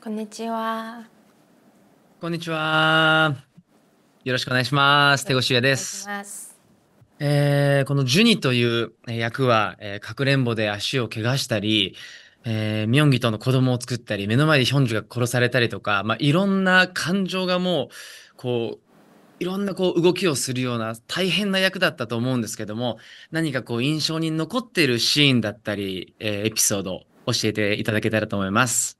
こんにちは。こんにちは。よろしくお願いします。手よろしく越し屋お願いしです。ます。このジュニという役は、かくれんぼで足を怪我したり、ミョンギとの子供を作ったり、目の前でヒョンジュが殺されたりとか、いろんな感情がもう、いろんな動きをするような大変な役だったと思うんですけども、何か印象に残っているシーンだったり、エピソード教えていただけたらと思います。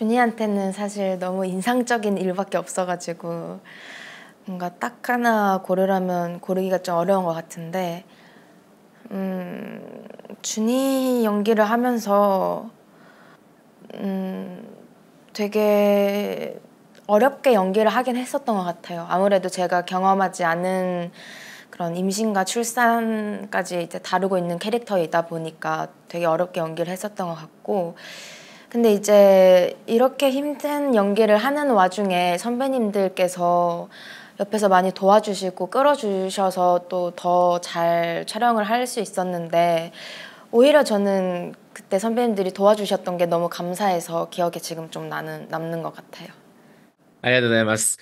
준이한테는 사실 너무 인상적인 일밖에 없어가지고 뭔가 딱 하나 고르라면 고르기가 좀 어려운 것 같은데, 준이 연기를 하면서 되게 어렵게 연기를 하긴 했었던 것 같아요. 아무래도 제가 경험하지 않은 그런 임신과 출산까지 이제 다루고 있는 캐릭터이다 보니까 되게 어렵게 연기를 했었던 것 같고, 근데 이제 이렇게 힘든 연기를 하는 와중에 선배님들께서 옆에서 많이 도와주시고 끌어주셔서 또 더 잘 촬영을 할 수 있었는데, 오히려 저는 그때 선배님들이 도와주셨던 게 너무 감사해서 기억에 지금 좀 남는 것 같아요. ありがとうございます。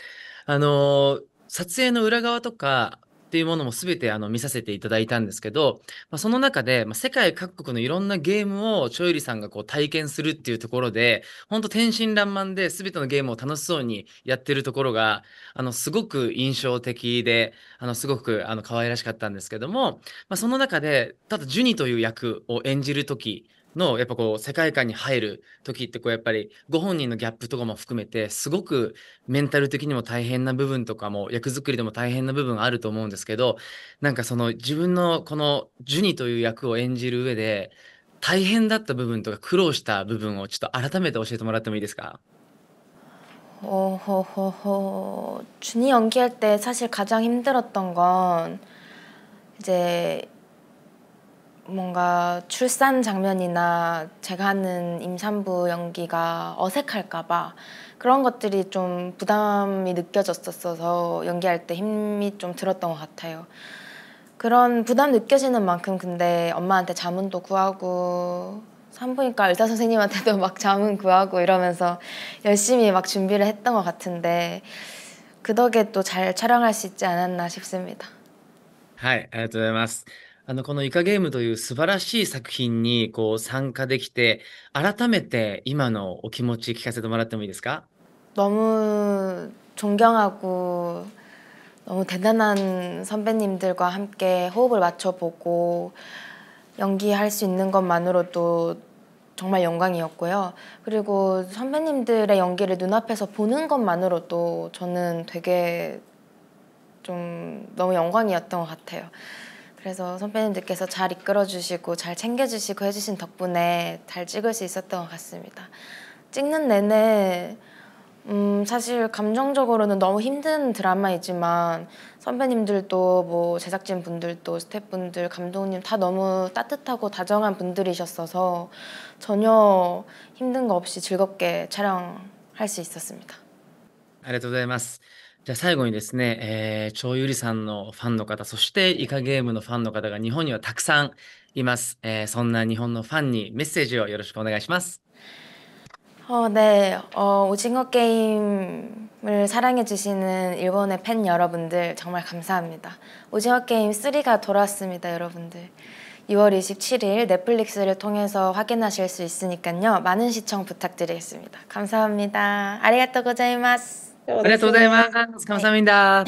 撮影の裏側とかっていうものもすべて見させていただいたんですけど、その中で、世界各国のいろんなゲームをチョユリさんが体験するっていうところで、本当天真爛漫で全てのゲームを楽しそうにやってるところが、すごく印象的で、すごく可愛らしかったんですけども、その中で、ただジュニという役を演じるとき、のやっぱ世界観に入る時ってやっぱりご本人のギャップとかも含めてすごくメンタル的にも大変な部分とかも役作りでも大変な部分あると思うんですけど、なんかその自分のこのジュニという役を演じる上で大変だった部分とか苦労した部分をちょっと改めて教えてもらってもいいですか？준이 연기할 때 사실 가장 힘들었던 건 이제 뭔가 출산 장면이나 제가 하는 임산부 연기가 어색할까봐 그런 것들이 좀 부담이 느껴졌었어서 연기할 때 힘이 좀 들었던 것 같아요. 그런 부담 느껴지는 만큼 근데 엄마한테 자문도 구하고 산부인과 의사 선생님한테도 막 자문 구하고 이러면서 열심히 막 준비를 했던 것 같은데, 그 덕에 또 잘 촬영할 수 있지 않았나 싶습니다. はい、ありがとうございます。このイカゲームという素晴らしい作品に参加できて、改めて今のお気持ち聞かせてもらってもいいですか？ 너무 존경하고 너무 대단한 선배님들과 함께 호흡을 맞춰보고 연기할 수 있는 것만으로도 정말 영광이었고요. 그리고 선배님들의 연기를 눈앞에서 보는 것만으로도 저는 되게 좀 너무 영광이었던 것 같아요. 그래서 선배님들께서 잘 이끌어주시고 잘 챙겨주시고 해주신 덕분에 잘 찍을 수 있었던 것 같습니다. 찍는 내내 사실 감정적으로는 너무 힘든 드라마이지만 선배님들도 뭐 제작진 분들도 스태프분들, 감독님 다 너무 따뜻하고 다정한 분들이셨어서 전혀 힘든 거 없이 즐겁게 촬영할 수 있었습니다. ありがとうございます。じゃあ最後にですね、超ゆりさんのファンの方、そしてイカゲームのファンの方が日本にはたくさんいます。そんな日本のファンにメッセージをよろしくお願いします。네. 오징어 게임을 사랑해주시는 일본의 팬 여러분들 정말 감사합니다. 오징어 게임 3가 돌아왔습니다, 여러분들. 6월 27일 넷플릭스를 통해서 확인하실 수 있으니까요. 많은 시청 부탁드리겠습니다. 감사합니다. 아리가또 고자이마스. ありがとうございます。감사합니다。